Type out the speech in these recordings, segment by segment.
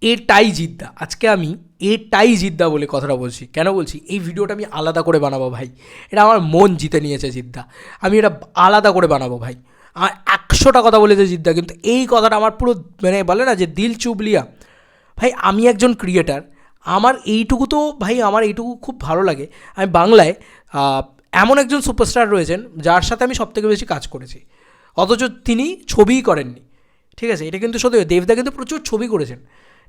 এটাই জিদ্দা। আজকে আমি এটাই জিদ্দা বলে কথাটা বলছি। কেন বলছি? এই ভিডিওটা আমি আলাদা করে বানাবো ভাই। এটা আমার মন জিতে নিয়েছে জিদ্দা। আমি এটা আলাদা করে বানাবো ভাই। আর 100টা কথা বলেছে জিদ্দা, কিন্তু এই কথাটা আমার পুরো মানে বলে না যে দিল চুবলিয়া। ভাই আমি একজন ক্রিয়েটার, আমার এইটুকু তো ভাই, আমার এইটুকু খুব ভালো লাগে। আমি বাংলায় এমন একজন সুপারস্টার রয়েছেন যার সাথে আমি সবথেকে বেশি কাজ করেছি, অথচ তিনি ছবিই করেননি। ঠিক আছে, এটা কিন্তু সত্যি। দেবদা কিন্তু প্রচুর ছবি করেছেন,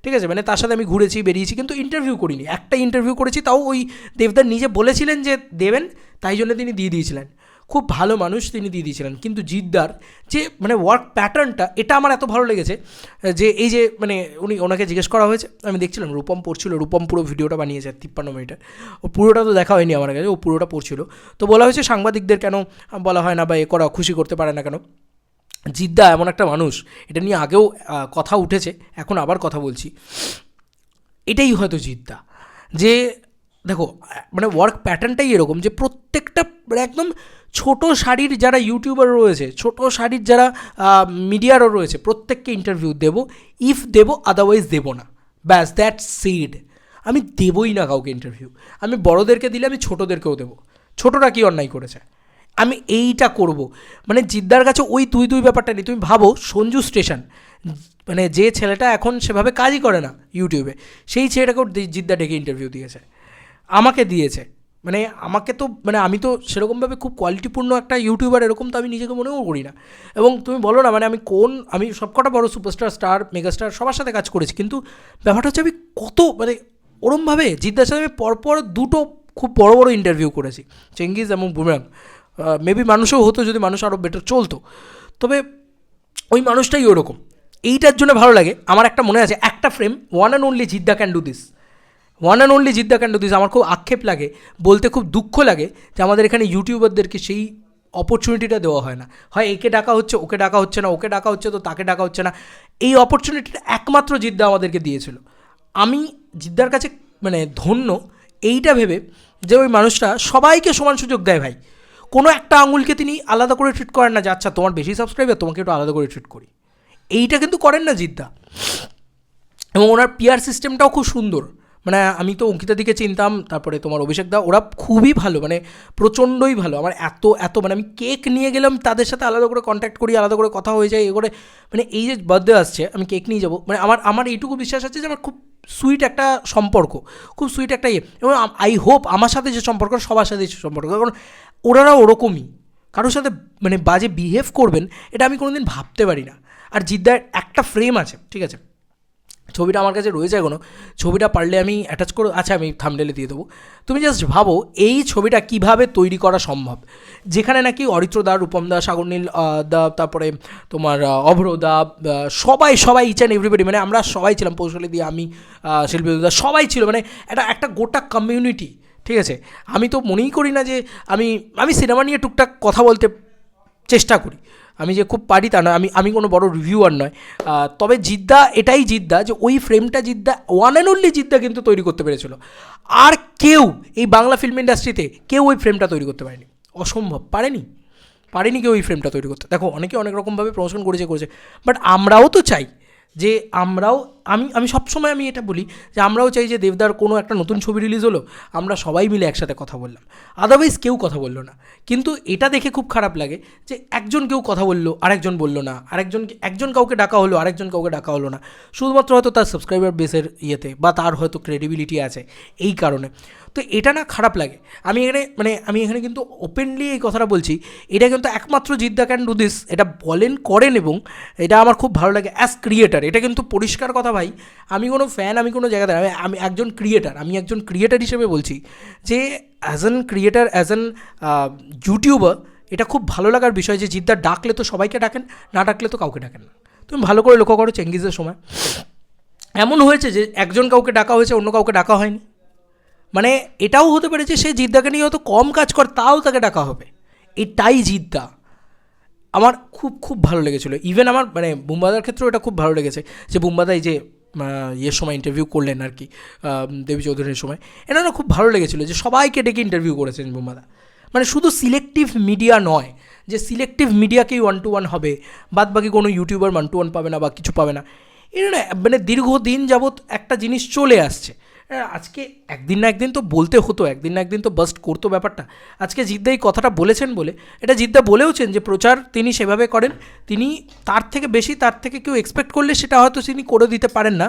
ঠিক আছে, মানে তার সাথে আমি ঘুরেছি বেরিয়েছি, কিন্তু ইন্টারভিউ করিনি। একটা ইন্টারভিউ করেছি, তাও ওই দেবদার নিজে বলেছিলেন যে দেবেন, তাই জন্য তিনি দিয়ে দিয়েছিলেন। খুব ভালো মানুষ, তিনি দিয়ে দিয়েছিলেন। কিন্তু জিদ্দার যে মানে ওয়ার্ক প্যাটার্নটা, এটা আমার এত ভালো লেগেছে যে এই যে মানে ওনাকে জিজ্ঞেস করা হয়েছে, আমি দেখছিলাম রূপম পড়ছিল, রূপম পুরো ভিডিওটা বানিয়েছে 53 মিনিটের। ও পুরোটা তো দেখা হয়নি আমার কাছে, ও পুরোটা পড়ছিল। তো বলা হয়েছে সাংবাদিকদের কেন বলা হয় না বা এ করা খুশি করতে পারে না কেন। জিদ্দা এমন একটা মানুষ, এটা নিয়ে আগেও কথা উঠেছে, এখন আবার কথা বলছি। এটাই হয়তো জিদ্দা, যে দেখো মানে ওয়ার্ক প্যাটার্নটাই এরকম যে প্রত্যেকটা মানে একদম ছোটো শাড়ির যারা ইউটিউবার রয়েছে, ছোটো শাড়ির যারা মিডিয়ারও রয়েছে, প্রত্যেককে ইন্টারভিউ দেবো। ইফ দেবো, আদারওয়াইজ দেবো না, ব্যাস দ্যাট সিড। আমি দেবই না কাউকে ইন্টারভিউ। আমি বড়োদেরকে দিলে আমি ছোটোদেরকেও দেবো। ছোটোরা কী অন্যায় করেছে, আমি এইটা করব। মানে জিদ্দার কাছে ওই তুই তুই ব্যাপারটা নেই। তুমি ভাবো সঞ্জু স্টেশন, মানে যে ছেলেটা এখন সেভাবে কাজই করে না ইউটিউবে, সেই ছেলেটাকেও জিদ্দা ডেকে ইন্টারভিউ দিয়েছে, আমাকে দিয়েছে। মানে আমাকে তো মানে আমি তো সেরকমভাবে খুব কোয়ালিটিপূর্ণ একটা ইউটিউবার এরকম তো আমি নিজেকে মনেও করি না। এবং তুমি বলো না মানে আমি সবকটা বড় সুপারস্টার, স্টার, মেগাস্টার সবার সাথে কাজ করেছি, কিন্তু ব্যাপারটা হচ্ছে আমি কত মানে ওরমভাবে জিদ্দার সাথে আমি পরপর দুটো খুব বড় বড় ইন্টারভিউ করেছি, চেঙ্গিজ এবং বুমরাং। মেবি মানুষও হতো যদি মানুষ আরও বেটার চলতো, তবে ওই মানুষটাই ওরকম। এইটার জন্য ভালো লাগে। আমার একটা মনে আছে একটা frame, one and only Jeddah can do this, one and only Jeddah can do this. আমার খুব আক্ষেপ লাগে, বলতে খুব দুঃখ লাগে যে আমাদের এখানে ইউটিউবারদেরকে সেই অপরচুনিটিটা দেওয়া হয় না। হয় একে ডাকা হচ্ছে, ওকে ডাকা হচ্ছে না, ওকে ডাকা হচ্ছে তো তাকে ডাকা হচ্ছে না। এই অপরচুনিটিটা একমাত্র জিদ্দা আমাদেরকে দিয়েছিল। আমি জিদ্দার কাছে মানে ধন্য এইটা ভেবে যে ওই মানুষটা সবাইকে সমান সুযোগ দেয় ভাই। কোনো একটা আঙুলকে তিনি আলাদা করে ট্রিট করেন না যে আচ্ছা তোমার বেশি সাবস্ক্রাইবার, তোমাকে একটু আলাদা করে ট্রিট করি। এইটা কিন্তু করেন না জিদ্দা। এবং ওনার পিআর সিস্টেমটাও খুব সুন্দর। মানে আমি তো অঙ্কিতা দিকে চিনতাম, তারপরে তোমার অভিষেক দা, ওরা খুবই ভালো, মানে প্রচণ্ডই ভালো। আমার এত এত মানে আমি কেক নিয়ে গেলাম তাদের সাথে আলাদা করে কন্ট্যাক্ট করি, আলাদা করে কথা হয়ে যায় এ করে। মানে এই যে বার্থডে আসছে আমি কেক নিয়ে যাবো, মানে আমার এইটুকু বিশ্বাস আছে যে আমার খুব সুইট একটা সম্পর্ক, খুব সুইট একটা ইয়ে। এবং আই হোপ আমার সাথে যে সম্পর্ক সবার সাথে যে সম্পর্ক, কারণ ওনারা ওরকমই কারোর সাথে মানে বাজে বিহেভ করবেন, এটা আমি কোনোদিন ভাবতে পারি না। আর জিদ্দার একটা ফ্রেম আছে, ঠিক আছে, ছবিটা আমার কাছে রয়েছে এখনও, ছবিটা পারলে আমি অ্যাটাচ করে, আচ্ছা আমি থাম্বনেলে দিয়ে দেবো। তুমি জাস্ট ভাবো এই ছবিটা কিভাবে তৈরি করা সম্ভব, যেখানে নাকি অরিত্র দা, রূপম দা, সাগরনীল দা, তারপরে তোমার অভ্র দা, সবাই সবাই ইচ অ্যান্ড এভরিবডি, মানে আমরা সবাই ছিলাম, পৌশালী দিয়ে আমি, শিল্পী দা, সবাই ছিল। মানে একটা গোটা কমিউনিটি, ঠিক আছে। আমি তো মনেই করি না যে আমি আমি সিনেমা নিয়ে টুকটাক কথা বলতে চেষ্টা করি, আমি যে খুব পারি তা নয়, আমি কোনো বড় রিভিউয়ার নয়। তবে জিদ্দা, এটাই জিদ্দা যে ওই ফ্রেমটা জিদ্দা, ওয়ান অ্যান্ড অনলি জিদ্দা কিন্তু তৈরি করতে পেরেছিল। আর কেউ এই বাংলা ফিল্ম ইন্ডাস্ট্রিতে কেউ ওই ফ্রেমটা তৈরি করতে পারেনি, অসম্ভব, পারেনি কেউ ওই ফ্রেমটা তৈরি করতে। দেখো অনেকে অনেক রকমভাবে প্রমোশন করেছে, বাট আমরাও তো চাই যে আমরাও, আমি সবসময় আমি এটা বলি যে আমরাও চাই যে দেবদার কোনো একটা নতুন ছবি রিলিজ হলো, আমরা সবাই মিলে একসাথে কথা বললাম, আদারওয়াইজ কেউ কথা বললো না। কিন্তু এটা দেখে খুব খারাপ লাগে যে কেউ কথা বললো, আরেকজন বললো না, একজন কাউকে ডাকা হলো, আরেকজন কাউকে ডাকা হলো না, শুধুমাত্র হয়তো তার সাবস্ক্রাইবার বেসের ইয়েতে বা তার হয়তো ক্রেডিবিলিটি আছে এই কারণে। তো এটা না খারাপ লাগে। আমি এখানে কিন্তু ওপেনলি এই কথাটা বলছি, এটা কিন্তু একমাত্র জিদ্দা ক্যান ডু দিস, এটা করেন এবং এটা আমার খুব ভালো লাগে অ্যাজ ক্রিয়েটার। এটা কিন্তু পরিষ্কার কথা ভাই, আমি কোনো ফ্যান, আমি কোনো জায়গাতে, আমি একজন ক্রিয়েটার হিসেবে বলছি যে as an creator, as an YouTuber, এটা খুব ভালো লাগার বিষয় যে জিদ্দা ডাকলে তো সবাইকে ডাকেন, না ডাকলে তো কাউকে ডাকেন না। তুমি ভালো করে লক্ষ্য করো চেঙ্গিজের সময় এমন হয়েছে যে একজন কাউকে ডাকা হয়েছে, অন্য কাউকে ডাকা হয়নি। মানে এটাও হতে পারে যে সে জিদ্দাকে নিয়ে হয়তো কম কাজ করে, তাও তাকে ডাকা হবে। এটাই জিদ্দা। আমার খুব খুব ভালো লেগেছিলো। ইভেন আমার মানে বুম্বাদার ক্ষেত্রেও এটা খুব ভালো লেগেছে যে বুম্বাদা এই যে ইয়ের সময় ইন্টারভিউ করলেন আর কি, দেবী চৌধুরীর সময়, এটা না খুব ভালো লেগেছিলো যে সবাইকে ডেকে ইন্টারভিউ করেছেন বুম্বাদা। মানে শুধু সিলেক্টিভ মিডিয়া নয় যে সিলেক্টিভ মিডিয়াকেই 1-to-1 হবে, বাদ বাকি কোনো ইউটিউবার 1-to-1 পাবে না বা কিছু পাবে না। এটা না মানে দীর্ঘদিন যাবৎ একটা জিনিস চলে আসছে। আজকে একদিন না একদিন তো বলতে হতো, একদিন না একদিন তো বাস্ট করতো ব্যাপারটা। আজকে জিদ্দা এই কথাটা বলেছেন বলে, এটা জিদ্দা বলেওছেন যে প্রচার তিনি সেভাবে করেন, তিনি তার থেকে বেশি তার থেকে কেউ এক্সপেক্ট করলে সেটা হয়তো তিনি করে দিতে পারেন না।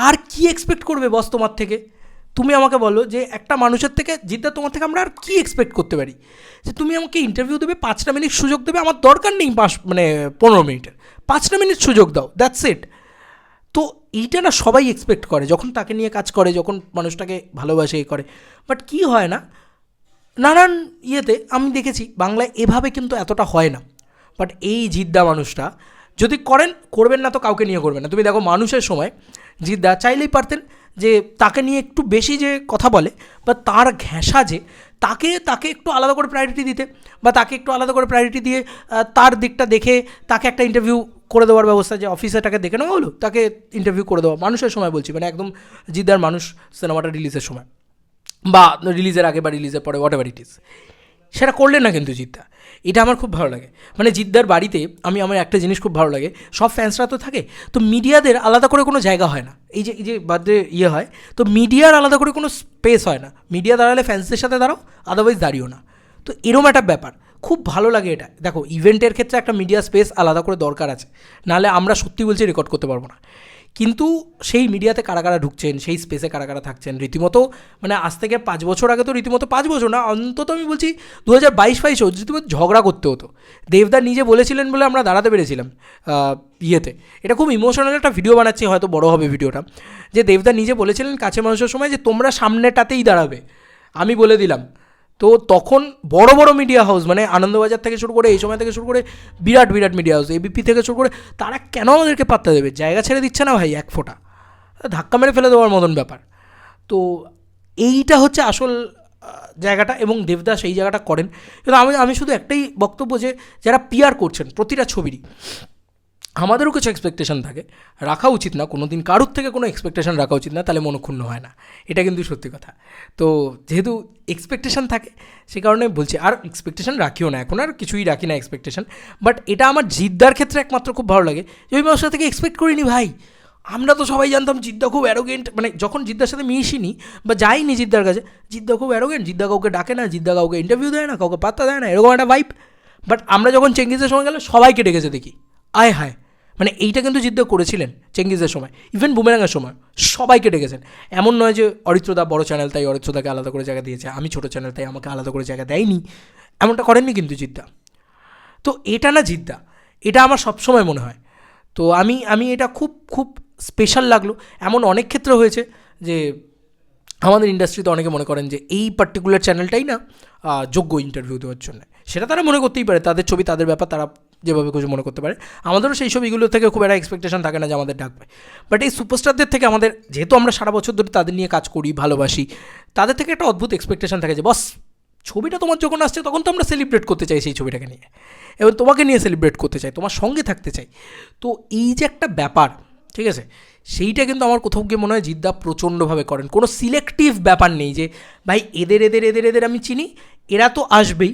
আর কি এক্সপেক্ট করবে বস তোমার থেকে? তুমি আমাকে বলো যে একটা মানুষের থেকে, জিদ্দা তোমার থেকে আমরা আর কী এক্সপেক্ট করতে পারি? যে তুমি আমাকে ইন্টারভিউ দেবে, 5টা মিনিট সুযোগ দেবে, আমার দরকার নেই 15 মিনিটের, 5টা মিনিট সুযোগ দাও, দ্যাটস ইট। তো এইটা না সবাই এক্সপেক্ট করে যখন তাকে নিয়ে কাজ করে, যখন মানুষটাকে ভালোবাসে করে। বাট কী হয় না, নানান ইয়েতে আমি দেখেছি বাংলায় এভাবে কিন্তু এতটা হয় না। বাট এই জিদ্দা মানুষটা যদি করেন, করবেন না তো কাউকে নিয়ে করবেন না। তুমি দেখো মানুষের সময় জিদ্দা চাইলেই পারতেন যে তাকে নিয়ে একটু বেশি যে কথা বলে বা তার ঘেঁষা যে তাকে তাকে একটু আলাদা করে প্রায়োরিটি দিতে, বা তাকে একটু আলাদা করে প্রায়োরিটি দিয়ে তার দিকটা দেখে তাকে একটা ইন্টারভিউ করে দেওয়ার ব্যবস্থা, যে অফিসারটাকে দেখে নেওয়া হলো, তাকে ইন্টারভিউ করে দেওয়া। মানুষের সময় বলছি, মানে একদম জিদ্দার মানুষ সিনেমাটা রিলিজের সময় বা রিলিজের আগে বা রিলিজের পরে, হোয়াট এভার ইট ইজ, সেটা করলেন না কিন্তু জিদ্দা। এটা আমার খুব ভালো লাগে। মানে জিদ্দার বাড়িতে আমার একটা জিনিস খুব ভালো লাগে, সব ফ্যান্সরা তো থাকে, তো মিডিয়াদের আলাদা করে কোনো জায়গা হয় না। এই যে বার্থডে ইয়ে হয়, তো মিডিয়ার আলাদা করে কোনো স্পেস হয় না। মিডিয়া দাঁড়ালে ফ্যান্সদের সাথে দাঁড়াও, আদারওয়াইজ দাঁড়িও না। তো এরম একটা ব্যাপার খুব ভালো লাগে এটা। দেখো ইভেন্টের ক্ষেত্রে একটা মিডিয়া স্পেস আলাদা করে দরকার আছে, নাহলে আমরা সত্যি বলছি রেকর্ড করতে পারবো না। কিন্তু সেই মিডিয়াতে কারা কারা ঢুকছেন, সেই স্পেসে কারা কারা থাকছেন, রীতিমতো মানে আজ থেকে 5 বছর আগে তো রীতিমতো 5 বছর না, অন্তত আমি বলছি 2022-22 রীতিমতো ঝগড়া করতে হতো। দেবদা নিজে বলেছিলেন বলে আমরা দাঁড়াতে পেরেছিলাম ইয়েতে। এটা খুব ইমোশনাল একটা ভিডিও বানাচ্ছি, হয়তো বড় হবে ভিডিওটা, যে দেবদা নিজে বলেছিলেন কাছে মানুষের সময় যে তোমরা সামনেটাতেই দাঁড়াবে, আমি বলে দিলাম। তো তখন বড় বড় মিডিয়া হাউস, মানে আনন্দবাজার থেকে শুরু করে, এই সময় থেকে শুরু করে বিরাট বিরাট মিডিয়া হাউস, এবিপি থেকে শুরু করে, তারা কেন আমাদেরকে পাত্তা দেবে? জায়গা ছেড়ে দিচ্ছে না ভাই এক ফোঁটা, ধাক্কা মেরে ফেলে দেওয়ার মতন ব্যাপার। তো এইটা হচ্ছে আসল জায়গাটা, এবং দেবদাস এই জায়গাটা করেন। কিন্তু আমি শুধু একটাই বক্তব্য, যে যারা পিআর করছেন প্রতিটা ছবিরই, আমাদেরও কিছু এক্সপেকটেশন থাকে, রাখা উচিত না কোনো দিন, কারোর থেকে কোনো এক্সপেকটেশন রাখা উচিত না, তাহলে মনক্ষুণ্ণ হয় না, এটা কিন্তু সত্যি কথা। তো যেহেতু এক্সপেকটেশন থাকে, সে কারণে বলছি, আর এক্সপেকটেশন রাখিও না, এখন আর কিছুই রাখি না এক্সপেকটেশন। বাট এটা আমার জিদ্দার ক্ষেত্রে একমাত্র খুব ভালো লাগে, যে ওই মানুষটা থেকে এক্সপেক্ট করিনি ভাই। আমরা তো সবাই জানতাম জিদ্দা খুব অ্যারোগেন্ট, মানে যখন জিদ্দার সাথে মিশিনি বা যাইনি জিদ্দার কাছে, জিদ্দা খুব অ্যারোগেন্ট, জিদ্দা কাউকে ডাকে না, জিদ্দা কাউকে ইন্টারভিউ দেয় না, কাউকে পাত্তা দেয় না, এরকম একটা ভাইব। বাট আমরা যখন চেঙ্গিজের সময় গেলে সবাইকে ডেকেছে দেখি, আয় হায়, মানে এইটা কিন্তু জিদ্দা করেছিলেন চেঙ্গিজের সময়, ইভেন বুমেরাঙের সময় সবাইকে ডেকেছেন। এমন নয় যে অরিত্রদা বড় চ্যানেল তাই অরিত্রদাকে আলাদা করে জায়গা দিয়েছে, আমি ছোটো চ্যানেল তাই আমাকে আলাদা করে জায়গা দেয়নি, এমনটা করেননি কিন্তু জিদ্দা। তো এটা না জিদ্দা, এটা আমার সবসময় মনে হয়। তো আমি এটা খুব খুব স্পেশাল লাগলো। এমন অনেক ক্ষেত্রে হয়েছে যে আমাদের ইন্ডাস্ট্রিতে অনেকে মনে করেন যে এই পার্টিকুলার চ্যানেলটাই না যোগ্য ইন্টারভিউ দেওয়ার জন্য, সেটা তারা মনে করতেই পারে, তাদের ছবি তাদের ব্যাপার, তারা যেভাবে কিছু মনে করতে পারে। আমাদেরও সেই ছবিগুলো থেকে খুব একটা এক্সপেকটেশন থাকে না যে আমাদের ডাকবে। বাট এই সুপারস্টারদের থেকে আমাদের, যেহেতু আমরা সারা বছর ধরে তাদের নিয়ে কাজ করি, ভালোবাসি, তাদের থেকে একটা অদ্ভুত এক্সপেকটেশন থাকে যে বস ছবিটা তোমার যখন আসছে তখন তো আমরা সেলিব্রেট করতে চাই সেই ছবিটাকে নিয়ে, এবং তোমাকে নিয়ে সেলিব্রেট করতে চাই, তোমার সঙ্গে থাকতে চাই। তো এই যে একটা ব্যাপার, ঠিক আছে, সেইটা কিন্তু আমার কোথাও গিয়ে মনে হয় জিদ্দা প্রচণ্ডভাবে করেন। কোনো সিলেক্টিভ ব্যাপার নেই যে ভাই এদের এদের এদের এদের আমি চিনি, এরা তো আসবেই।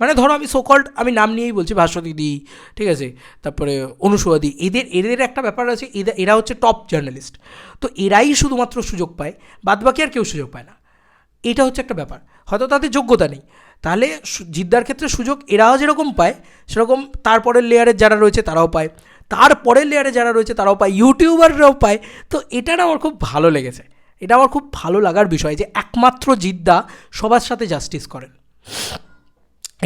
মানে ধরো আমি সোকল্ড, আমি নাম নিয়েই বলছি, ভাস্বতীদি, ঠিক আছে, তারপরে অনুসুয়াদি, এদের এদের একটা ব্যাপার আছে, এরা হচ্ছে টপ জার্নালিস্ট, তো এরাই শুধুমাত্র সুযোগ পায়, বাদবাকি আর কেউ সুযোগ পায় না। এটা হচ্ছে একটা ব্যাপার, হয়তো তাদের যোগ্যতা নেই, তাহলে জিদ্দার ক্ষেত্রে সুযোগ এরাও যেরকম পায়, সেরকম তারপরের লেয়ারের যারা রয়েছে তারাও পায়, তারপরের লেয়ারে যারা রয়েছে তারাও পায়, ইউটিউবাররাও পায়। তো এটা না আমার খুব ভালো লেগেছে, এটা আমার খুব ভালো লাগার বিষয় যে একমাত্র জিদ্দা সবার সাথে জাস্টিস করেন।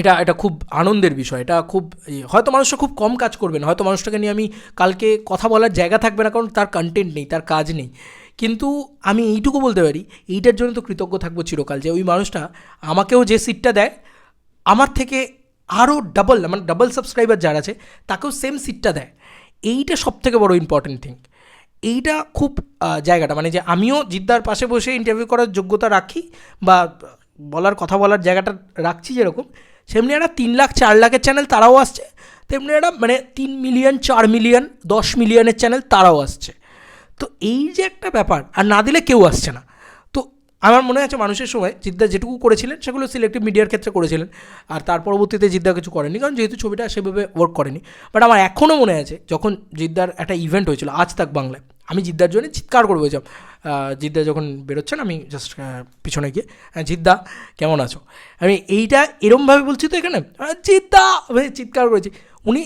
এটা খুব আনন্দের বিষয়। এটা খুব, হয়তো মানুষটা খুব কম কাজ করবেন, হয়তো মানুষটাকে নিয়ে আমি কালকে কথা বলার জায়গা থাকবে না, কারণ তার কন্টেন্ট নেই, তার কাজ নেই, কিন্তু আমি এইটুকু বলতে পারি, এইটার জন্য তো কৃতজ্ঞ থাকবো চিরকাল, যে ওই মানুষটা আমাকেও যে সিটটা দেয়, আমার থেকে আরও ডাবল, মানে ডাবল সাবস্ক্রাইবার যারা আছে তাকেও সেম সিটটা দেয়। এইটা সবথেকে বড় ইম্পর্টেন্ট থিং। এইটা খুব জায়গাটা, মানে যে আমিও জিদ্দার পাশে বসে ইন্টারভিউ করার যোগ্যতা রাখি, বা বলার কথা বলার জায়গাটা রাখছি, যেরকম সেমনি একটা 3 লাখ 4 লাখের চ্যানেল তারাও আসছে, তেমনি একটা মানে 3 মিলিয়ন 4 মিলিয়ন 10 মিলিয়নের চ্যানেল তারাও আসছে। তো এই যে একটা ব্যাপার, আর না দিলে কেউ আসছে না। তো আমার মনে আছে মানুষের সময় জিদ্দা যেটুকু করেছিলেন সেগুলো সিলেক্টিভ মিডিয়ার ক্ষেত্রে করেছিলেন, আর তার পরবর্তীতে জিদ্দা কিছু করেনি, কারণ যেহেতু ছবিটা সেভাবে ওয়ার্ক করেনি। বাট আমার এখনও মনে আছে যখন জিদ্দার একটা ইভেন্ট হয়েছিল আজ তাক বাংলায়, আমি জিদ্দার জন্য চিৎকার করে বলছিলাম, জিদ্দা যখন বেরোচ্ছেন আমি জাস্ট পিছনে গিয়ে, জিদ্দা কেমন আছো, আমি এইটা এরমভাবে বলছি তো এখানে, জিদ্দা আমি চিৎকার করেছি। উনি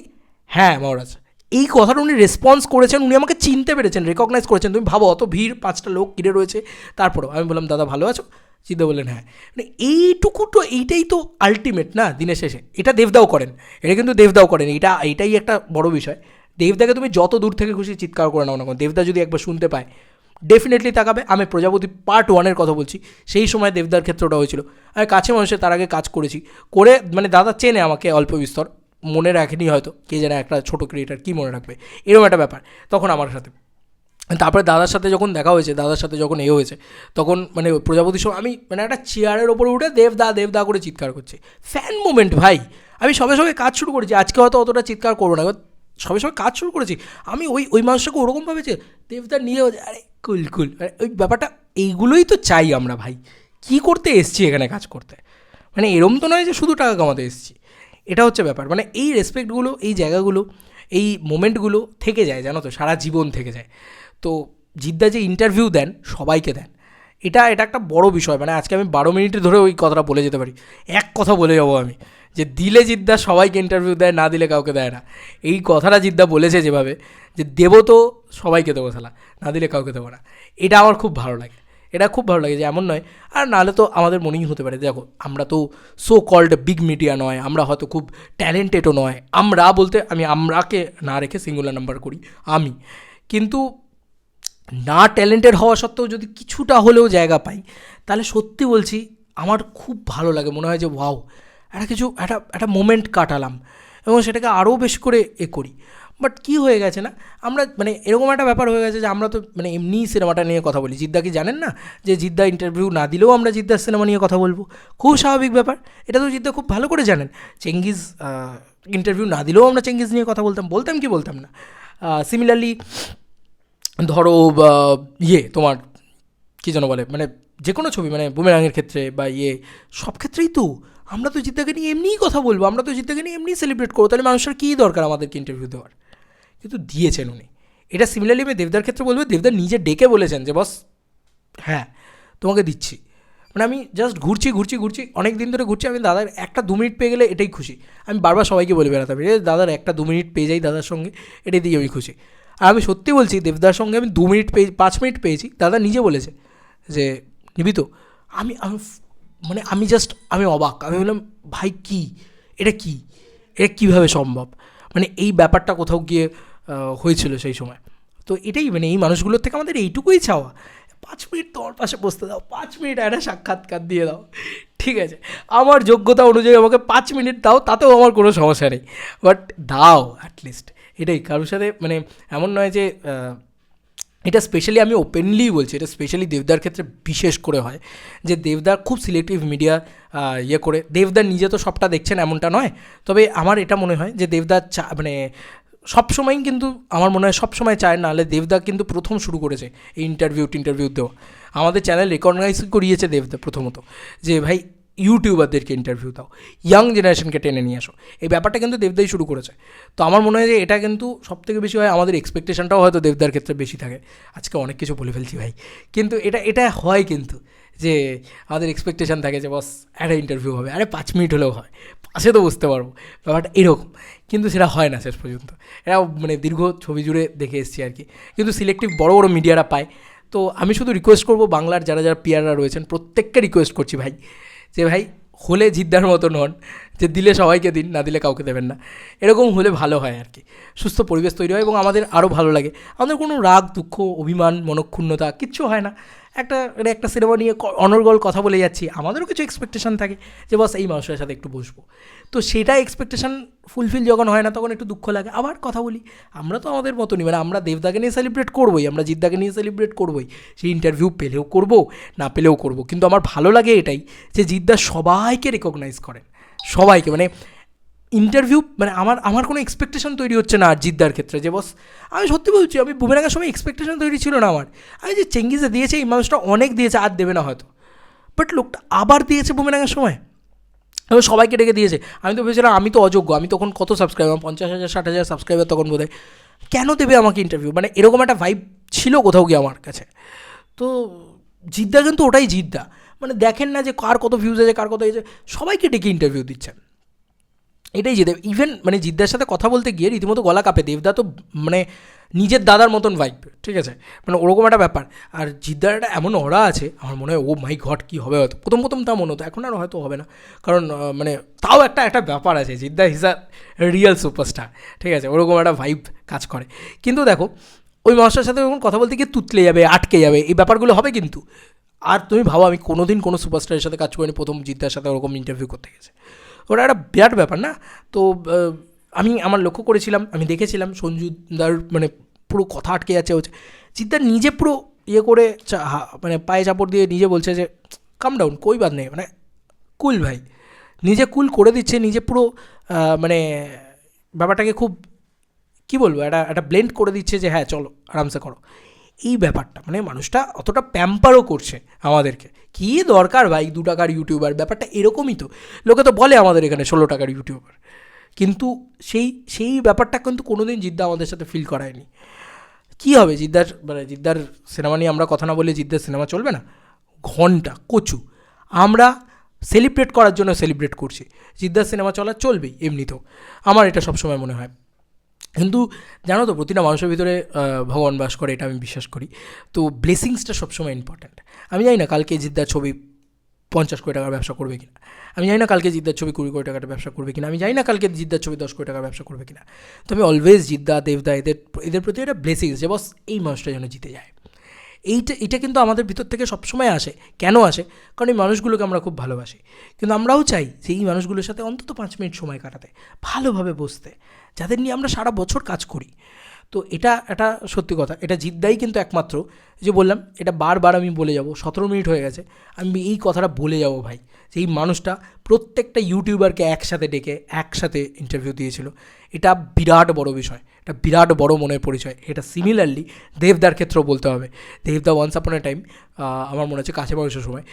হ্যাঁ মহারাজ এই কথাটা উনি রেসপন্স করেছেন, উনি আমাকে চিনতে পেরেছেন, রেকগনাইজ করেছেন। তুমি ভাবো অত ভিড়, 5টা লোক কিনে রয়েছে, তারপরেও আমি বললাম দাদা ভালো আছো, জিদ্দা বললেন হ্যাঁ। মানে এইটুকু তো, এইটাই তো আলটিমেট না দিনের শেষে। এটা দেবদাও করেন, এটা কিন্তু দেবদাও করেন, এইটাই একটা বড় বিষয়। দেবদাকে তুমি যত দূর থেকে খুশি চিৎকার করে নাও না, দেবদা যদি একবার শুনতে পায় ডেফিনেটলি তাকাবে। আমি প্রজাপতি পার্ট 1-এর কথা বলছি, সেই সময় দেবদার ক্ষেত্রটা হয়েছিল। আমি কাছে মানুষের তার আগে কাজ করেছি, করে মানে দাদা চেনে আমাকে অল্প বিস্তর, মনে রাখেনি হয়তো, কে জানে একটা ছোটো ক্রিয়েটার কী মনে রাখবে, এরকম একটা ব্যাপার তখন আমার সাথে। তারপরে দাদার সাথে যখন দেখা হয়েছে, দাদার সাথে যখন হয়েছে, তখন মানে প্রজাপতির সময় আমি মানে একটা চেয়ারের ওপরে উঠে দেবদা দেবদা করে চিৎকার করছি। ফ্যান মুভমেন্ট ভাই। আমি সবে সবে কাজ শুরু করেছি, আজকে হয়তো অতটা চিৎকার করবো না, সবে সবে কাজ শুরু করেছি। আমি ওই মানুষটাকে ওরকম ভাবেছে দেবদা নিয়ে, আরে কুল কুল, ওই ব্যাপারটা, এইগুলোই তো চাই আমরা ভাই। কী করতে এসছি এখানে কাজ করতে, মানে এরম তো নয় যে শুধু টাকা কামাতে এসছি। এটা হচ্ছে ব্যাপার, মানে এই রেসপেক্টগুলো, এই জায়গাগুলো, এই মোমেন্টগুলো থেকে যায়, জানো তো, সারা জীবন থেকে যায়। তো জিদ্দা যে ইন্টারভিউ দেন সবাইকে দেন, এটা একটা বড় বিষয়। মানে আজকে আমি 12 মিনিট ধরে ওই কথাটা বলে যেতে পারি, এক কথা বলে যাবো আমি, যে দিলে জিদ্দা সবাইকে ইন্টারভিউ দেয়, না দিলে কাউকে দেয় না। এই কথাটা জিদ্দা বলেছে যেভাবে, যে দেবো তো সবাইকে দেবো শালা, না দিলে কাউকে দেবো না, এটা আমার খুব ভালো লাগে। এটা খুব ভালো লাগে যে এমন নয়, আর নাহলে তো আমাদের মনেই হতে পারে দেখো আমরা তো সো কল্ড বিগ মিডিয়া নয়, আমরা হয়তো খুব ট্যালেন্টেডও নয়, আমরা বলতে আমি আমরাকে না রেখে সিঙ্গুলার নাম্বার করি আমি, কিন্তু না ট্যালেন্টেড হওয়া সত্ত্বেও যদি কিছুটা হলেও জায়গা পাই, তাহলে সত্যি বলছি আমার খুব ভালো লাগে, মনে হয় যে ওয়াও একটা মোমেন্ট কাটালাম, এবং সেটাকে আরও বেশি করে করি। বাট কী হয়ে গেছে না, আমরা মানে এরকম একটা ব্যাপার হয়ে গেছে যে আমরা তো মানে এমনি সিনেমাটা নিয়ে কথা বলি। জিদ্দা কি জানেন না যে জিদ্দা ইন্টারভিউ না দিলেও আমরা জিদ্দার সিনেমা নিয়ে কথা বলবো, খুব স্বাভাবিক ব্যাপার। এটা তো জিদ্দা খুব ভালো করে জানেন। চেঙ্গিজ ইন্টারভিউ না দিলেও আমরা চেঙ্গিজ নিয়ে কথা বলতাম না। সিমিলারলি ধরো তোমার কী যেন বলে, মানে যে কোনো ছবি, মানে বুমেরাঙের ক্ষেত্রে বা সব ক্ষেত্রেই তো আমরা তো জিদ্দাকে নিয়ে এমনিই কথা বলবো, আমরা তো জিদ্দাকে নিয়ে এমনিই সেলিব্রেট করবো, তাহলে মানুষের কী দরকার আমাদেরকে ইন্টারভিউ দেওয়ার। কিন্তু দিয়েছেন উনি। এটা সিমিলারলি আমি দেবদার ক্ষেত্রে বলবো, দেবদার নিজে ডেকে বলেছেন যে বস হ্যাঁ তোমাকে দিচ্ছি। মানে আমি জাস্ট ঘুরছি অনেক দিন ধরে ঘুরছি, আমি দাদার একটা 2 মিনিট পেয়ে গেলে এটাই খুশি। আমি বারবার সবাইকে বলে বেড়াতাম দাদার একটা 2 মিনিট পেয়ে যাই দাদার সঙ্গে, এটাই দিয়ে আমি খুশি। আর আমি সত্যি বলছি দেবদার সঙ্গে আমি 2 মিনিট 5 মিনিট পেয়েছি, দাদা নিজে বলেছে যে নিবি তো। আমি মানে আমি অবাক, আমি বললাম ভাই কী এটা কীভাবে সম্ভব, মানে এই ব্যাপারটা কোথাও গিয়ে হয়েছিল সেই সময়। তো এটাই মানে এই মানুষগুলোর থেকে আমাদের এইটুকুই চাওয়া, 5 মিনিট তোমার পাশে বসতে দাও, 5 মিনিট একটা সাক্ষাৎকার দিয়ে দাও, ঠিক আছে, আমার যোগ্যতা অনুযায়ী আমাকে 5 মিনিট দাও, তাতেও আমার কোনো সমস্যা নেই, বাট দাও অ্যাটলিস্ট। এটাই কারোর সাথে মানে এমন নয় যে এটা স্পেশালি আমি ওপেনলিই বলছি, এটা স্পেশালি দেবদার ক্ষেত্রে বিশেষ করে হয়, যে দেবদার খুব সিলেক্টিভ মিডিয়া করে। দেবদার নিজে তো সবটা দেখছেন এমনটা নয়, তবে আমার এটা মনে হয় যে দেবদার মানে সবসময়ই কিন্তু আমার মনে হয় সবসময় চায়, নাহলে দেবদা কিন্তু প্রথম শুরু করেছে এই ইন্টারভিউ দেওয়া। আমাদের চ্যানেল রেকগনাইজ করিয়েছে দেবদা প্রথমত, যে ভাই ইউটিউবারদেরকে ইন্টারভিউ দাও, ইয়াং জেনারেশনকে টেনে নিয়ে আসো, এই ব্যাপারটা কিন্তু দেবদাই শুরু করেছে। তো আমার মনে হয় যে এটা কিন্তু সবথেকে বেশি হয়, আমাদের এক্সপেকটেশনটাও হয়তো দেবদার ক্ষেত্রে বেশি থাকে। আজকে অনেক কিছু বলে ফেলছি ভাই, কিন্তু এটা হয় কিন্তু, যে আমাদের এক্সপেকটেশান থাকে যে বস একটা ইন্টারভিউ হবে, আরে 5 মিনিট হলেও হয়, পাশে তো বুঝতে পারবো, ব্যাপারটা এরকম। কিন্তু সেটা হয় না শেষ পর্যন্ত, এটা মানে দীর্ঘ ছবি জুড়ে দেখে এসেছি আর কি। কিন্তু সিলেক্টিভ বড় বড় মিডিয়ারা পায়। তো আমি শুধু রিকোয়েস্ট করবো বাংলার যারা পিআররা রয়েছেন প্রত্যেককে রিকোয়েস্ট করছি ভাই, যে ভাই হলে জিদ্দার মতন হন, যে দিলে সবাইকে দিন, না দিলে কাউকে দেবেন না, এরকম হলে ভালো হয় আর কি। সুস্থ পরিবেশ তৈরি হয় এবং আমাদের আরও ভালো লাগে, আমাদের কোনো রাগ দুঃখ অভিমান মনক্ষুণ্ণতা কিচ্ছু হয় না। একটা সিনেমা নিয়ে অনর্গল কথা বলে যাচ্ছি, আমাদেরও কিছু এক্সপেকটেশান থাকে যে বস এই মানুষের সাথে একটু বসবো, তো সেটা এক্সপেকটেশান ফুলফিল যখন হয় না তখন একটু দুঃখ লাগে। আবার কথা বলি, আমরা তো আমাদের মতনই, মানে আমরা দেবদাকে নিয়ে সেলিব্রেট করবোই, আমরা জিদ্দাকে নিয়ে সেলিব্রেট করবোই, সেই ইন্টারভিউ পেলেও করবো, না পেলেও করবো। কিন্তু আমার ভালো লাগে এটাই যে জিদ্দা সবাইকে রেকগনাইজ করেন, সবাইকে, মানে ইন্টারভিউ মানে আমার কোনো এক্সপেকটেশন তৈরি হচ্ছে না আর জিদ্দার ক্ষেত্রে, যে বস আমি সত্যি বলছি আমি বুমেরাঙের সময় এক্সপেকটেশন তৈরি ছিল না আমার, আমি যে চেঙ্গিজে দিয়েছে এই মানুষটা অনেক দিয়েছে, আর দেবে না হয়তো, বাট লোকটা আবার দিয়েছে বুমেরাঙের সময় এবং সবাইকে ডেকে দিয়েছে। আমি তো ভেবেছিলাম আমি তো অযোগ্য, আমি তখন কত সাবস্ক্রাইবার, 50,000 60,000 সাবস্ক্রাইবার তখন বোধহয়, কেন দেবে আমাকে ইন্টারভিউ, মানে এরকম একটা ভাইব ছিল কোথাও গিয়ে আমার কাছে। তো জিদ্দা কিন্তু ওটাই জিদ্দা, মানে দেখেন না যে কার কত ভিউজ আছে, কার কত আছে, সবাইকে ডেকে ইন্টারভিউ দিচ্ছেন, এটাই জিদ্দা। ইভেন মানে জিদ্দার সাথে কথা বলতে গিয়ে রীতিমতো গলা কাঁপে। দেবদা তো মানে নিজের দাদার মতন ভাইব, ঠিক আছে, মানে ওরকম একটা ব্যাপার। আর জিদ্দার একটা এমন অরা আছে, আমার মনে হয় ও মাই গড কী হবে, হয়তো প্রথম প্রথম তা মনে হতো, এখন আর হয়তো হবে না, কারণ মানে তাও একটা একটা ব্যাপার আছে, Jeddah is a real superstar, ঠিক আছে, ওরকম একটা ভাইব কাজ করে। কিন্তু দেখো ওই মানুষটার সাথে যখন কথা বলতে গিয়ে তুতলে যাবে, আটকে যাবে, এই ব্যাপারগুলো হবে কিন্তু। আর তুমি ভাবো আমি কোনো দিন কোনো সুপারস্টারের সাথে কাজ করিনি, প্রথম জিদ্দার সাথে ওরকম ইন্টারভিউ করতে গেছে, ওটা একটা বিরাট ব্যাপার না। তো আমি আমার লক্ষ্য করেছিলাম, আমি দেখেছিলাম সঞ্জুদার মানে পুরো কথা আটকে যাচ্ছে হচ্ছে, জিদ্দার নিজে পুরো ইয়ে করে মানে পায়ে চাপড় দিয়ে নিজে বলছে যে কাম ডাউন, কই বাদ নেই, মানে কুল ভাই, নিজে কুল করে দিচ্ছে, নিজে পুরো মানে ব্যাপারটাকে খুব কী বলবো, একটা ব্লেন্ড করে দিচ্ছে যে হ্যাঁ চলো আরামসে করো। এই ব্যাপারটা মানে মানুষটা অতটা প্যাম্পারও করছে আমাদেরকে, কী দরকার ভাই 2 টাকার ইউটিউবার, ব্যাপারটা এরকমই তো, লোকে তো বলে আমাদের এখানে 16 টাকার ইউটিউবার, কিন্তু সেই সেই ব্যাপারটা কিন্তু কোনো দিন জিদ্দা আমাদের সাথে ফিল করায়নি। কী হবে জিদ্দার, মানে জিদ্দার সিনেমা নিয়ে আমরা কথা না বলে জিদ্দার সিনেমা চলবে না, ঘন্টা কচু, আমরা সেলিব্রেট করার জন্য সেলিব্রেট করছি, জিদ্দার সিনেমা চলা চলবেই এমনিতেও, আমার এটা সবসময় মনে হয়। কিন্তু জানো তো প্রতিটা মানুষের ভিতরে ভগবান বাস করে, এটা আমি বিশ্বাস করি। তো ব্লেসিংসটা সবসময় ইম্পর্ট্যান্ট। আমি জানি না কালকে জিদ্দার ছবি 50 কোটি টাকার ব্যবসা করবে কিনা, আমি জানি না কালকে জিদ্দার ছবি 20 কোটি টাকার ব্যবসা করবে কিনা, আমি জানি না কালকে জিদ্দার ছবি 10 কোটি টাকার ব্যবসা করবে কিনা। তো আমি অলওয়েজ জিদ্দা, দেবদা, এদের প্রতি একটা ব্লেসিংস যে বস এই মানুষটা যেন জিতে যায়, এইটা কিন্তু আমাদের ভিতর থেকে সবসময় আসে। কেন আসে? কারণ এই মানুষগুলোকে আমরা খুব ভালোবাসি, কিন্তু আমরাও চাই যে এই মানুষগুলোর সাথে অন্তত 5 মিনিট সময় কাটাতে, ভালোভাবে বসতে, যাদের নিয়ে আমরা সারা বছর কাজ করি। তো এটা একটা সত্যি কথা, এটা জিদ্দাই কিন্তু একমাত্র, যে বললাম এটা বারবার আমি বলে যাব, 17 মিনিট হয়ে গেছে, আমি এই কথাটা বলে যাব ভাই, যে এই মানুষটা প্রত্যেকটা ইউটিউবারকে একসাথে ডেকে একসাথে ইন্টারভিউ দিয়েছিল। এটা বিরাট বড় বিষয়, এটা বিরাট বড় মনের পরিচয়। এটা সিমিলারলি দেবদার ক্ষেত্রেও বলতে হবে। দেবদা ওয়ান্স আপন এ টাইম, আমার মনে হচ্ছে কাছে বয়সের সময়,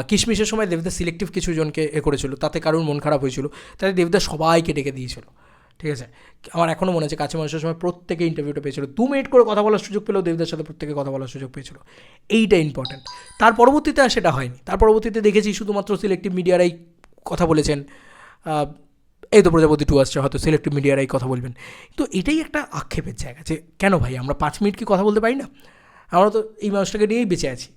কিশমিশের সময় দেবদা সিলেক্টিভ কিছু জনকে করেছিল, তাতে কারোর মন খারাপ হয়েছিল, তাতে দেবদা সবাইকে ডেকে দিয়েছিল, ঠিক আছে। আমার এখনও মনে আছে কাছে মানুষের সময় প্রত্যেকে ইন্টারভিউটা পেয়েছিল, 2 মিনিট করে কথা বলার সুযোগ পেলেও দেবদার সাথে প্রত্যেকে কথা বলার সুযোগ পেয়েছিল, এইটা ইম্পর্ট্যান্ট। তার পরবর্তীতে আর সেটা হয়নি, তার পরবর্তীতে দেখেছি শুধুমাত্র সিলেক্টিভ মিডিয়ারাই কথা বলেছেন। এই তো প্রজাপতি 2 আসছে, হয়তো সিলেক্টিভ মিডিয়ারাই কথা বলবেন। তো এটাই একটা আক্ষেপের জায়গা, যে কেন ভাই আমরা 5 মিনিট কি কথা বলতে পারি না? আমরা তো এই মানুষটাকে নিয়েই বেঁচে আছি,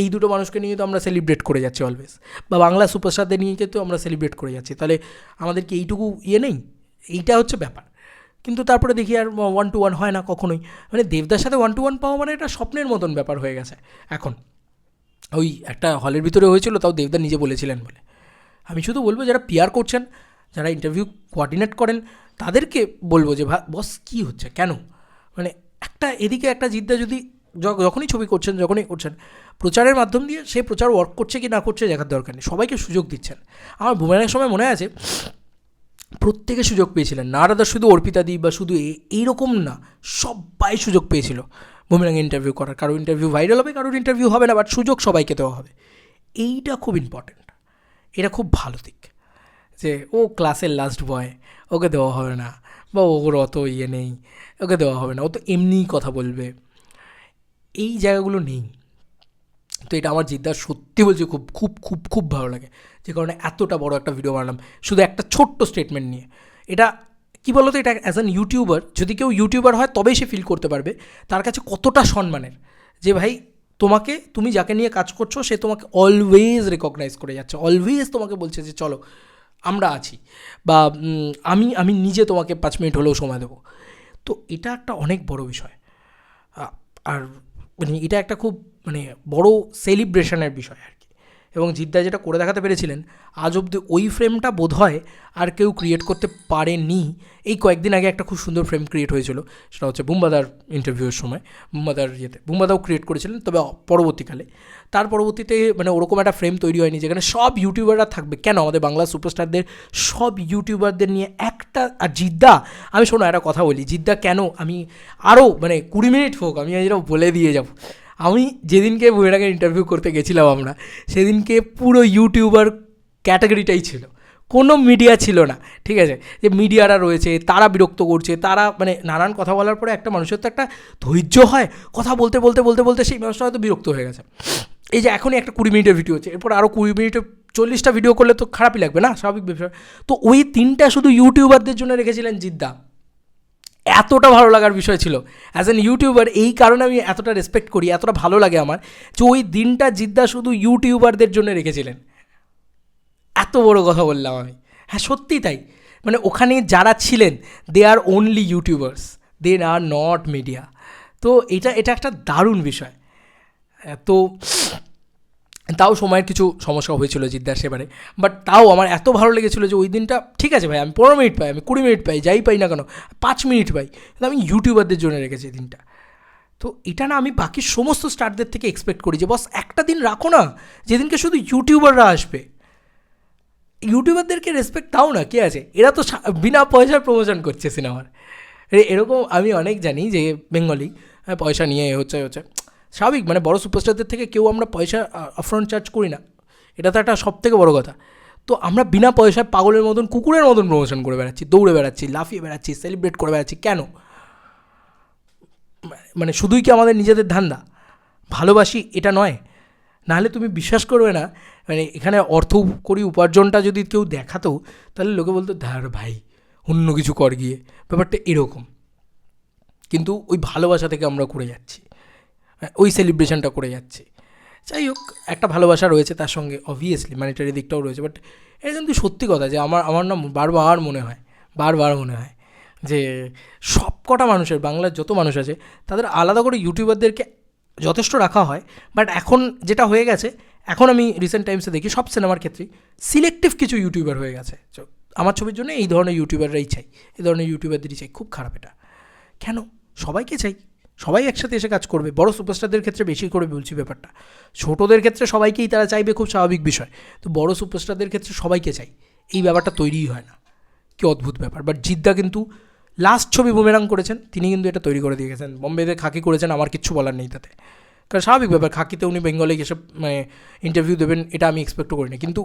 এই দুটো মানুষকে নিয়ে তো আমরা সেলিব্রেট করে যাচ্ছি অলওয়েজ, বা বাংলা সুপারস্টারদের নিয়ে তো আমরা সেলিব্রেট করে যাচ্ছি, তাহলে আমাদের কি এইটুকু নেই? এইটা হচ্ছে ব্যাপার। কিন্তু তারপরে দেখি আর 1 to 1 হয় না কখনোই, মানে দেবদার সাথে 1 to 1 পাওয়া মানে একটা স্বপ্নের মতন ব্যাপার হয়ে গেছে এখন। ওই একটা হলের ভিতরে হয়েছিল, তাও দেবদা নিজে বলেছিলেন বলে। আমি শুধু বলবো যারা পিআর করছেন, যারা ইন্টারভিউ কোঅর্ডিনেট করেন, তাদেরকে বলবো যে বস কী হচ্ছে, কেন, মানে একটা এদিকে একটা জিদ্দা যদি যখনই ছবি করছেন, যখনই করছেন, প্রচারের মাধ্যম দিয়ে সে প্রচার ওয়ার্ক করছে কি না করছে দেখার দরকার নেই, সবাইকে সুযোগ দিচ্ছেন। আমার বুমেরাঙের সময় মনে আছে প্রত্যেকে সুযোগ পেয়েছিলেন, না দাদা শুধু অর্পিতাদি বা শুধু এইরকম না, সবাই সুযোগ পেয়েছিল বুমেরাঙে ইন্টারভিউ করার। কারোর ইন্টারভিউ ভাইরাল হবে, কারোর ইন্টারভিউ হবে না, বাট সুযোগ সবাইকে দেওয়া হবে। এইটা খুব ইম্পর্ট্যান্ট, এটা খুব ভালো দিক, যে ও ক্লাসের লাস্ট বয়, ওকে দেওয়া হবে না, বা ওর অত নেই, ওকে দেওয়া হবে না, ও তো এমনিই কথা বলবে, এই জায়গাগুলো নেই। তো এটা আমার জিদ্দার সত্যি বলছি খুব খুব খুব খুব ভালো লাগে, যে কারণে এতটা বড় একটা ভিডিও বানালাম শুধু একটা ছোট্ট স্টেটমেন্ট নিয়ে। এটা কী বলো তো, এটা অ্যাজ অ্যান ইউটিউবার, যদি কেউ ইউটিউবার হয় তবেই সে ফিল করতে পারবে তার কাছে কতটা সম্মানের, যে ভাই তুমি যাকে নিয়ে কাজ করছো সে তোমাকে অলওয়েজ রেকগনাইজ করে যাচ্ছে, অলওয়েজ তোমাকে বলছে যে চলো আমরা আছি, বা আমি নিজে তোমাকে 5 মিনিট হলেও সময় দেবো। তো এটা একটা অনেক বড় বিষয়, আর মানে এটা একটা খুব মানে বড় সেলিব্রেশনের বিষয় আর কি। এবং জিদ্দা যেটা করে দেখাতে পেরেছিলেন, আজ অবধি ওই ফ্রেমটা বোধহয় আর কেউ ক্রিয়েট করতে পারেনি। এই কয়েকদিন আগে একটা খুব সুন্দর ফ্রেম ক্রিয়েট হয়েছিল, সেটা হচ্ছে বুম্বাদার ইন্টারভিউয়ের সময়, বুম্বাদাও ক্রিয়েট করেছিলেন, তবে পরবর্তীকালে তার পরবর্তীতে মানে ওরকম একটা ফ্রেম তৈরি হয়নি যেখানে সব ইউটিউবাররা থাকবে। কেন আমাদের বাংলা সুপারস্টারদের সব ইউটিউবারদের নিয়ে একটা, আর জিদ্দা, আমি শোনো একটা কথা বলি, জিদ্দা কেন, আমি আরও মানে 20 মিনিট হোক আমি এটা বলে দিয়ে যাব, আমি যেদিনকে বুমেরাকে ইন্টারভিউ করতে গেছিলাম আমরা, সেদিনকে পুরো ইউটিউবার ক্যাটাগরিটাই ছিল, কোনো মিডিয়া ছিল না, ঠিক আছে? যে মিডিয়ারা রয়েছে তারা বিরক্ত করছে, তারা মানে নানান কথা বলার পরে একটা মানুষের তো একটা ধৈর্য হয়, কথা বলতে বলতে বলতে বলতে সেই মানুষটা হয়তো বিরক্ত হয়ে গেছে। এই যে এখনই একটা 20 মিনিটের ভিডিও হচ্ছে, এরপর আরও 20 মিনিটে 40টা ভিডিও করলে তো খারাপই লাগবে না, স্বাভাবিক বিষয়। তো ওই 3টা শুধু ইউটিউবারদের জন্য রেখেছিলেন জিদ্দা। এতটা ভালো লাগার বিষয় ছিল অ্যাজ অ্যান ইউটিউবার, এই কারণে আমি এতটা রেসপেক্ট করি, এতটা ভালো লাগে আমার, যে ওই দিনটা জিদ্দা শুধু ইউটিউবারদের জন্য রেখেছিলেন। এত বড় কথা বললাম আমি, হ্যাঁ সত্যিই তাই। মানে ওখানে যারা ছিলেন they are only YouTubers, they are not media. তো এটা একটা দারুণ বিষয়। তো তাও সময়ের কিছু সমস্যা হয়েছিল জিদ্দার সেবারে, বাট তাও আমার এত ভালো লেগেছিলো যে ওই দিনটা ঠিক আছে ভাই, আমি 15 মিনিট পাই, আমি 20 মিনিট পাই, যাই পাই না কেন, 5 মিনিট পাই, কিন্তু আমি ইউটিউবারদের জন্য রেখেছি দিনটা। তো এটা না আমি বাকি সমস্ত স্টারদের থেকে এক্সপেক্ট করি যে বস একটা দিন রাখো না যেদিনকে শুধু ইউটিউবাররা আসবে, ইউটিউবারদেরকে রেসপেক্ট দাও না, কে আছে, এরা তো বিনা পয়সার প্রমোশন করছে সিনেমার। এরকম আমি অনেক জানি যে বেঙ্গলি পয়সা নিয়ে হচ্ছে স্বাভাবিক, মানে বড় সুপারস্টারদের থেকে কেউ আমরা পয়সা আপফ্রন্ট চার্জ করি না, এটা তো একটা সবথেকে বড় কথা। তো আমরা বিনা পয়সায় পাগলের মতন কুকুরের মতন প্রমোশন করে বেড়াচ্ছি, দৌড়ে বেড়াচ্ছি, লাফিয়ে বেড়াচ্ছি, সেলিব্রেট করে বেড়াচ্ছি, কেন? মানে শুধুই কি আমাদের নিজেদের ধান্দা? ভালোবাসি এটা নয়? নাহলে তুমি বিশ্বাস করবে না, মানে এখানে অর্থ করি উপার্জনটা যদি কেউ দেখাতো তাহলে লোকে বলতো ধার ভাই অন্য কিছু কর গিয়ে, ব্যাপারটা এরকম। কিন্তু ওই ভালোবাসা থেকে আমরা করে যাচ্ছি, ওই সেলিব্রেশনটা করে যাচ্ছি। যাই হোক, একটা ভালোবাসা রয়েছে তার সঙ্গে, অবভিয়াসলি ম্যানিটারি দিকটাও রয়েছে, বাট এটা কিন্তু সত্যি কথা যে আমার না বারবার মনে হয় যে সব কটা মানুষের, বাংলার যত মানুষ আছে তাদের আলাদা করে ইউটিউবারদেরকে যথেষ্ট রাখা হয়, বাট এখন যেটা হয়ে গেছে, এখন আমি রিসেন্ট টাইমসে দেখি সব সিনেমার ক্ষেত্রেই সিলেক্টিভ কিছু ইউটিউবার হয়ে গেছে। আমার ছবির জন্য এই ধরনের ইউটিউবাররাই চাই, এই ধরনের ইউটিউবারদেরই চাই। খুব খারাপ এটা। কেন? সবাইকে চাই, সবাই একসাথে এসে কাজ করবে। বড় সুপারস্টারদের ক্ষেত্রে বেশি করে বলছি ব্যাপারটা, ছোটোদের ক্ষেত্রে সবাইকেই তারা চাইবে, খুব স্বাভাবিক বিষয়। তো বড় সুপারস্টারদের ক্ষেত্রে সবাইকে চাই, এই ব্যাপারটা তৈরিই হয় না। কি অদ্ভুত ব্যাপার। বাট জিদ্দা কিন্তু লাস্ট ছবি বুমেরাং করেছেন, তিনি কিন্তু এটা তৈরি করে দিয়ে গেছেন। বম্বেতে খাকি করেছেন, আমার কিচ্ছু বলার নেই তাতে, কারণ স্বাভাবিক ব্যাপার, খাকিতে উনি বেঙ্গলে এসে মানে ইন্টারভিউ দেবেন এটা আমি এক্সপেক্টও করিনি, কিন্তু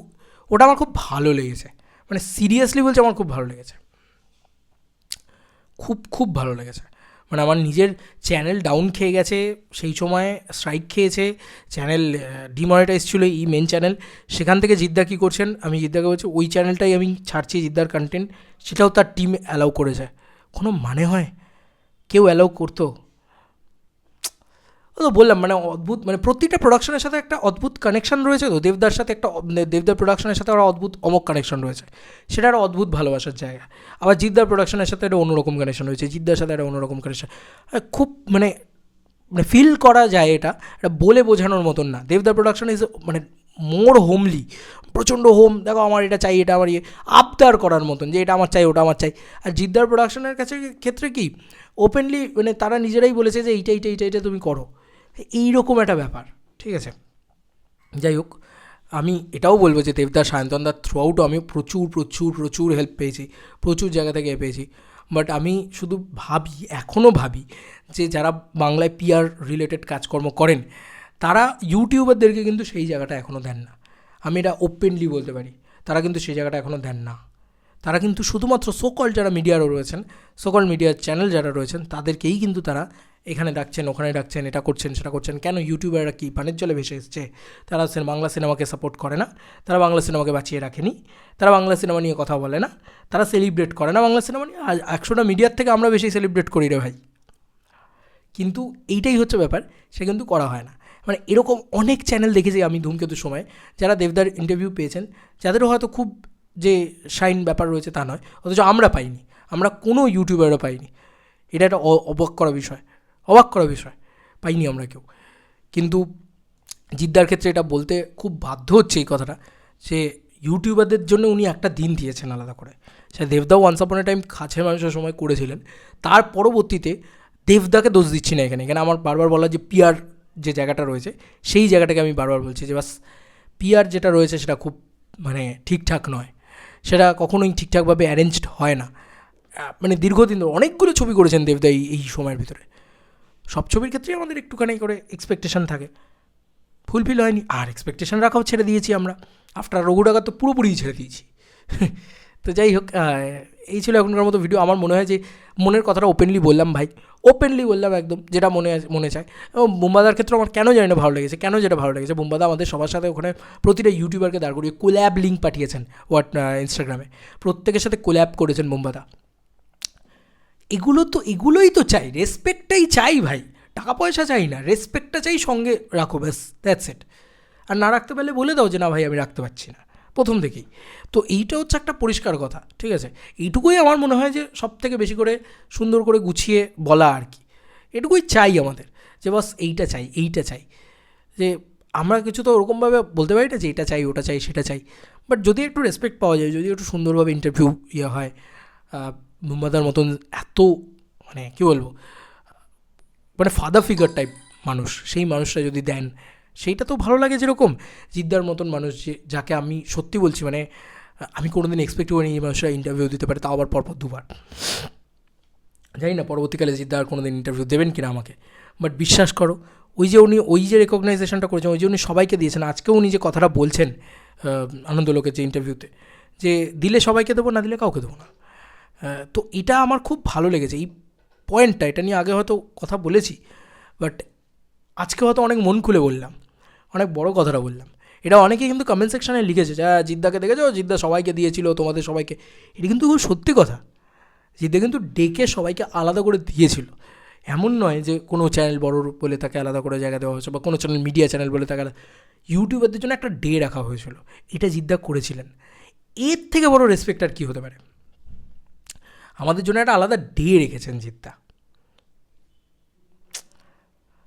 ওটা আমার খুব ভালো লেগেছে। মানে সিরিয়াসলি বলছে, আমার খুব ভালো লেগেছে, খুব ভালো লেগেছে। মানে আমার নিজের চ্যানেল ডাউন খেয়ে গেছে, সেই সময় স্ট্রাইক খেয়েছে, চ্যানেল ডিমনিটাইজ ছিল, এই মেন চ্যানেল। সেখান থেকে জিদ্দা কী করছেন, আমি জিদ্দাকে বলছি ওই চ্যানেলটাই আমি ছাড়ছি, জিদ্দার কন্টেন্ট, সেটাও তার টিম অ্যালাউ করেছে। কোনো মানে হয়? কেউ অ্যালাউ করতো? ও তো বললাম, মানে অদ্ভুত, মানে প্রতিটা প্রোডাকশনের সাথে একটা অদ্ভুত কানেকশন রয়েছে। তো দেবদার সাথে একটা, দেবদার প্রোডাকশনের সাথে একটা অদ্ভুত অমক কানেকশন রয়েছে, সেটা একটা অদ্ভুত ভালোবাসার জায়গা। আবার জিদ্দার প্রোডাকশনের সাথে একটা অন্যরকম কানেকশন রয়েছে, জিদ্দার সাথে একটা অন্যরকম কানেকশন। খুব মানে ফিল করা যায়, এটা বলে বোঝানোর মতন না। দেবদার প্রোডাকশন ইজ মানে মোর হোমলি, প্রচণ্ড হোম, দেখো আমার এটা চাই, এটা আমার আবদার করার মতন, যে এটা আমার চাই, ওটা আমার চাই। আর জিদ্দার প্রোডাকশনের কাছে ক্ষেত্রে কি ওপেনলি, মানে তারা নিজেরাই বলেছে যে এইটা তুমি করো, এইরকম একটা ব্যাপার, ঠিক আছে? যাই হোক, আমি এটাও বলবো যে দেবদার, সায়ন্তনদার থ্রু আউট আমি প্রচুর হেল্প পেয়েছি, প্রচুর জায়গা থেকে পেয়েছি। বাট আমি শুধু এখনও ভাবি যে যারা বাংলায় পিআর রিলেটেড কাজকর্ম করেন তারা ইউটিউবারদেরকে কিন্তু সেই জায়গাটা এখনও দেন না। আমি এটা ওপেনলি বলতে পারি, তারা কিন্তু সেই জায়গাটা এখনও দেন না। তারা কিন্তু শুধুমাত্র সোকল যারা মিডিয়ারও রয়েছেন, সোকল মিডিয়ার চ্যানেল যারা রয়েছেন, তাদেরকেই কিন্তু তারা এখানে ডাকছেন, ওখানে ডাকছেন, এটা করছেন, সেটা করছেন। কেন? ইউটিউবাররা কি পানের জলে ভেসে এসছে? তারা বাংলা সিনেমাকে সাপোর্ট করে না, তারা বাংলা সিনেমাকে বাঁচিয়ে রাখেনি, তারা বাংলা সিনেমা নিয়ে কথা বলে না, তারা সেলিব্রেট করে না বাংলা সিনেমা নিয়ে। 100টা মিডিয়ার থেকে আমরা বেশি সেলিব্রেট করি রে ভাই। কিন্তু এইটাই হচ্ছে ব্যাপার, সে কিন্তু করা হয় না। মানে এরকম অনেক চ্যানেল দেখেছি আমি ধূমকেতুর সময়, যারা দেবদার ইন্টারভিউ পেয়েছেন, যাদেরও হয়তো খুব যে শাইন ব্যাপার রয়েছে তা নয়, অথচ আমরা পাইনি, আমরা কোনো ইউটিউবারও পাইনি। এটা একটা অবাক করা বিষয়, পাইনি আমরা কেউ। কিন্তু জিদ্দার ক্ষেত্রে এটা বলতে খুব বাধ্য হচ্ছে এই কথাটা, যে ইউটিউবারদের জন্য উনি একটা দিন দিয়েছেন আলাদা করে। সে দেবদাও ওয়ান্স আপন এ টাইম কাছের মানুষের সময় করেছিলেন, তার পরবর্তীতে দেবদাকে দোষ দিচ্ছি না এখানে আমার বারবার বলা যে পিআর যে জায়গাটা রয়েছে, সেই জায়গাটাকে আমি বারবার বলছি যে বাস পিআর যেটা রয়েছে সেটা খুব মানে ঠিকঠাক নয়, সেটা কখনোই ঠিকঠাকভাবে অ্যারেঞ্জড হয় না। মানে দীর্ঘদিন ধরে অনেকগুলো ছবি করেছেন দেবদা এই সময়ের ভিতরে, সব ছবির ক্ষেত্রেই আমাদের একটুখানি করে এক্সপেকটেশন থাকে, ফুলফিল হয়নি, আর এক্সপেকটেশন রাখাও ছেড়ে দিয়েছি আমরা। আফটার রঘু ডাকাত তো পুরোপুরিই ছেড়ে দিয়েছি। তো যাই হোক, এই ছিল এখনকার মতো ভিডিও। আমার মনে হয় যে মনের কথাটা ওপেনলি বললাম ভাই, ওপেনলি বললাম একদম, যেটা মনে চায়। এবং বুম্বাদার ক্ষেত্রে আমার কেন জানি না ভালো লেগেছে, কেন যেটা ভালো লেগেছে, বুম্বাদা আমাদের সবার সাথে ওখানে প্রতিটা ইউটিউবারকে দাঁড় করিয়ে কোল্যাব লিঙ্ক পাঠিয়েছেন ইনস্টাগ্রামে, প্রত্যেকের সাথে কোল্যাব করেছেন বুম্বাদা। এগুলোই তো চাই, রেসপেক্টটাই চাই ভাই, টাকা পয়সা চাই না, রেসপেক্টটা চাই, সঙ্গে রাখো ব্যাস, দ্যাটস ইট। আর না রাখতে পারলে বলে দাও যে না ভাই আমি রাখতে পারছি না, প্রথম থেকেই। তো এইটা হচ্ছে একটা পরিষ্কার কথা, ঠিক আছে? এইটুকুই আমার মনে হয় যে সব থেকে বেশি করে সুন্দর করে গুছিয়ে বলা আর কি, এটুকুই চাই আমাদের, যে বাস এইটা চাই, এইটা চাই। যে আমরা কিছু তো ওরকমভাবে বলতে পারি না যে এটা চাই, ওটা চাই, সেটা চাই, বাট যদি একটু রেসপেক্ট পাওয়া যায়, যদি একটু সুন্দরভাবে ইন্টারভিউ হয়, বুম্বাদার মতন এত মানে কী বলবো, মানে ফাদার ফিগার টাইপ মানুষ, সেই মানুষটা যদি দেন, সেইটা তো ভালো লাগে। যেরকম জিদ্দার মতন মানুষ, যাকে আমি সত্যি বলছি, মানে আমি কোনো দিন এক্সপেক্ট করিনি এই মানুষরা ইন্টারভিউ দিতে পারে, তাও আবার পরপর দুবার। জানি না পরবর্তীকালে জিদ্দা আর কোনো দিন ইন্টারভিউ দেবেন কিনা আমাকে, বাট বিশ্বাস করো, উনি ওই যে রেকগনাইজেশনটা করেছেন, ওই যে উনি সবাইকে দিয়েছেন। আজকেও উনি যে কথাটা বলছেন আনন্দলোকের যে ইন্টারভিউতে, যে দিলে সবাইকে দেবো, না দিলে কাউকে দেবো না। তো এটা আমার খুব ভালো লেগেছে এই পয়েন্টটা। এটা নিয়ে আগে হয়তো কথা বলেছি, বাট আজকে হয়তো অনেক মন খুলে বললাম, অনেক বড় কথাটা বললাম। এটা অনেকেই কিন্তু কমেন্ট সেকশানে লিখেছে যে জিদ্দাকে দেখেছো, জিদ্দা সবাইকে দিয়েছিল, তোমাদের সবাইকে। এটা কিন্তু খুব সত্যি কথা, জিদ্দা কিন্তু ডেকে সবাইকে আলাদা করে দিয়েছিল। এমন নয় যে কোনো চ্যানেল বড় বলে তাকে আলাদা করে জায়গা দেওয়া হয়েছে, বা কোনো চ্যানেল মিডিয়া চ্যানেল বলে তাকে ইউটিউবারদের জন্য একটা ডে রাখা হয়েছিল, এটা জিদ্দা করেছিলেন। এর থেকে বড় রেসপেক্ট আর কী হতে পারে? আমাদের জন্য একটা আলাদা ডে রেখেছেন জিদ্দা।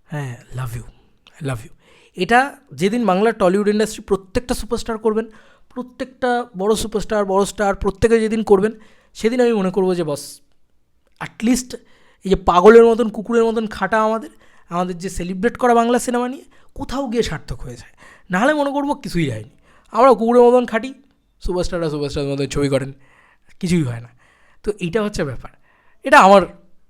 হ্যাঁ, লাভ ইউ, লাভ ইউ। এটা যেদিন বাংলার টলিউড ইন্ডাস্ট্রি প্রত্যেকটা সুপারস্টার করবেন, প্রত্যেকটা বড় সুপারস্টার, বড় স্টার, প্রত্যেকে যেদিন করবেন, সেদিন আমি মনে করবো যে বস, অ্যাটলিস্ট এই যে পাগলের মতন, কুকুরের মতন খাটা আমাদের যে সেলিব্রেট করা বাংলা সিনেমা নিয়ে, কোথাও গিয়ে সার্থক হয়ে যায়। নাহলে মনে করবো কিছুই হয়নি, আমরা কুকুরের মতন খাটি, সুপারস্টারের মতন ছবি করেন, কিছুই হয় না। তো এইটা হচ্ছে ব্যাপার। এটা আমার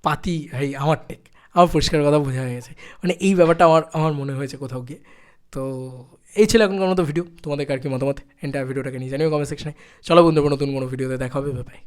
পাতি ভাই, আমার টেক, আমার পরিষ্কার কথা বোঝা হয়ে গেছে। মানে এই ব্যাপারটা আমার মনে হয়েছে কোথাও গিয়ে। তো এই ছিল এখনকার মতো ভিডিও। তোমাদের আর কি মতামত এন্টায়ার ভিডিওটাকে নিয়ে জানিও কমেন্ট সেকশনে। চলো বন্ধুরা, নতুন কোনো ভিডিওতে দেখা হবে, বাই।